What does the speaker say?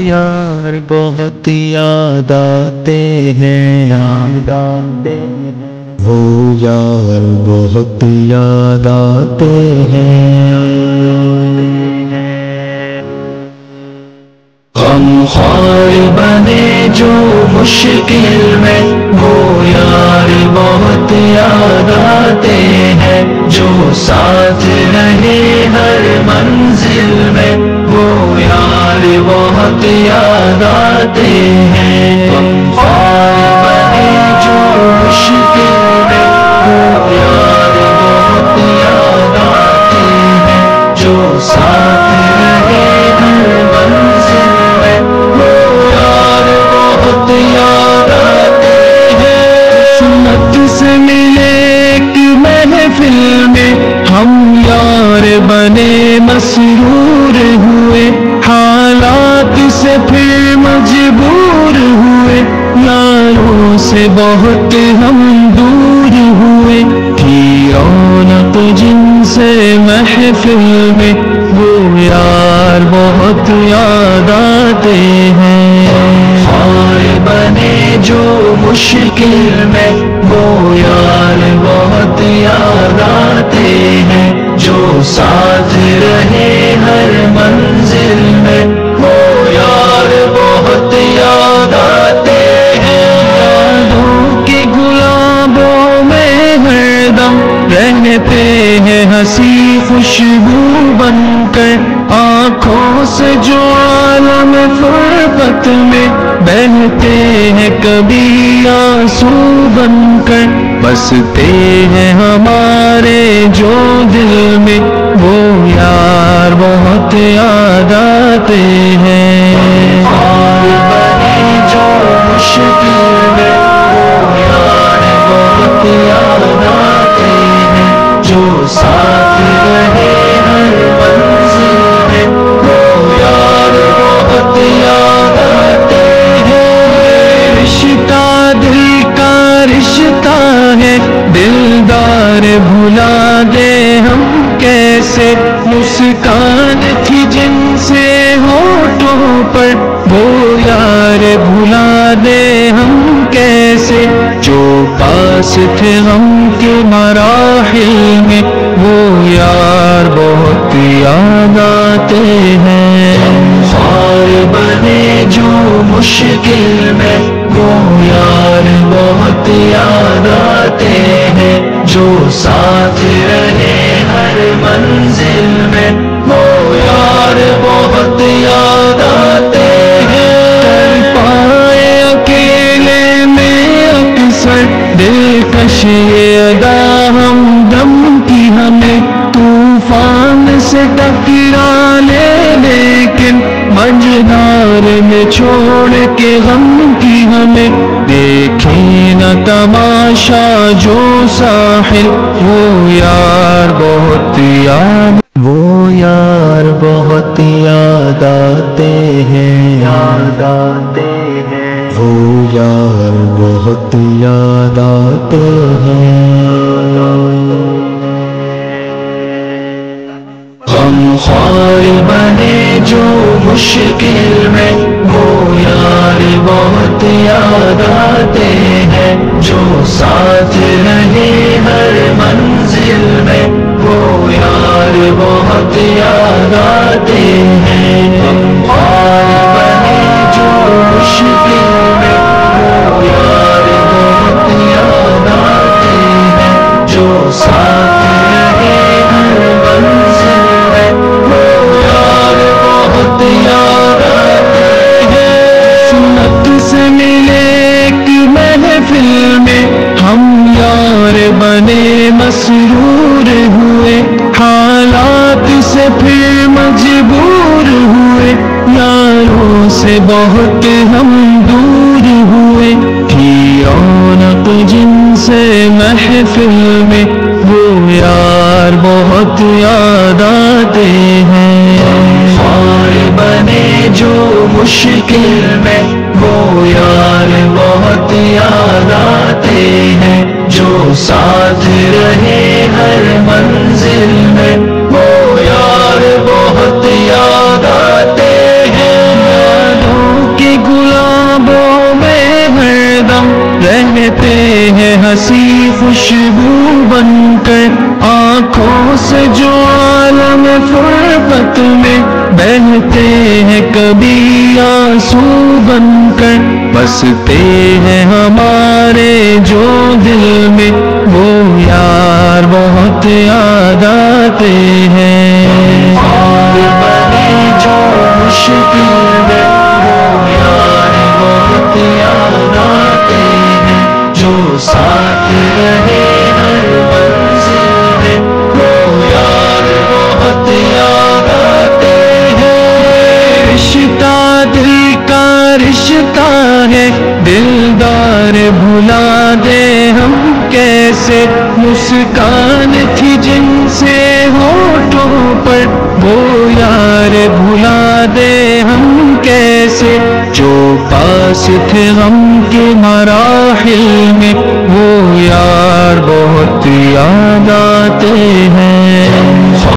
یار بہت یاد آتے ہیں، یاد آتے ہیں، وہ یار بہت یاد آتے ہیں۔ غم خوار بنے جو مشکل میں، وہ یار بہت یاد آتے ہیں، جو ساتھ رہے ہر منزل میں، وہ یار بہت یاد آتے ہیں۔ غم خوار بنے جو مشکل میں، وہ یار بہت یاد آتے ہیں، جو ساتھ رہے ہر منزل میں، وہ یار بہت یاد آتے ہیں۔ قسمت سے ملے ایک محفل میں، ہم یار بنے مسرور ہوئے، حالات سے پھر مجبور ہوئے، یاروں سے بہت ہم دور ہوئے، تھی رونق جن سے محفل میں، وہ یار بہت یاد آتے ہیں۔ خوار بنے جو مشکل میں، وہ یار بہت یاد آتے ہیں، جو ساتھ رہے ہر منزل میں، وہ یار بہت یاد آتے ہیں۔ یادوں کے گلابوں میں ہر دم رہتے ہیں ہنسی خوشبو بن کر، آنکھوں سے جو عالم فرقت میں بہتے ہیں کبھی آنسو بن کر، بستے ہیں ہمارے جو دل میں، وہ یار بہت یاد آتے ہیں۔ خوار بنے جو مشکل میں، وہ یار بہت یاد آتے ہیں، جو ساتھ رہے ہر منزل میں، وہ یار بہت یاد آتے ہیں۔ رشتہ دل کا رشتہ ہے، دلدار بھلا دے ہم کیسے، مسکان تھی جن سے ہونٹوں پر، وہ یار بھلا دے ہم کیسے، جو پاس تھے ہم کے مراحل میں، وہ یار بہت یاد آتے ہیں۔ خوار بنے جو مشکل میں، وہ یار بہت یاد آتے ہیں، جو ساتھ رہے ہر منزل میں، وہ یار بہت یاد آتے ہیں۔ کر پائے اکیلے میں اکثر دلکش یہ ادا ہمدم کی ہمیں، طوفان سے ٹکرا لے لیکن منجنار میں چھوڑ کے غم کی ہمیں، دیکھیں نہ تماشا جو ساحل، وہ یار بہت یاد، وہ یار بہت یاد آتے ہیں، یاد آتے ہیں، وہ یار بہت یاد آتے ہیں۔ غم خوار بنے جو مشکل میں، وہ یار بہت یاد آتے ہیں، جو ساتھ رہے ہر منزل میں، وہ یار بہت یاد آتے ہیں۔ غم خوار بنے جو مشکل میں، وہ یار بہت یاد آتے ہیں، جو ساتھ رہے ہر منزل میں، وہ یار بہت یاد آتے ہیں۔ سنت سے ملے ایک محفل میں، ہم یار بنے مسرور ہوئے، حالات سے پھر مجبور ہوئے، یاروں سے بہت ہم دور ہوئے، تھی رونق جن سے محفل میں، وہ یار بہت یاد آتے ہیں۔ خوار بنے جو مشکل میں، وہ یار بہت یاد آتے ہیں، جو ساتھ رہے ہر منزل میں، وہ یار بہت یاد آتے ہیں۔ ہنسی خوشبو بن کر آنکھوں سے جو عالم فرقت میں بہتے ہیں کبھی آنسو بن کر بستے ہیں ہمارے جو دل میں وہ یار بہت یاد آتے ہیں بنے جو مشکل میں وہ یار بہت یاد آتے ہیں جو ساتھ رہے ہر منزل میں وہ یار بہت یاد آتے ہیں رشتہ دل کا رشتہ ہے دلدار بھلا دے ہم کیسے مسکان تھی جن سے ہونٹوں پر وہ یار بھلا دے ہم کیسے جو پاس تھے غم کے مراحل میں وہ یار بہت یاد آتے ہیں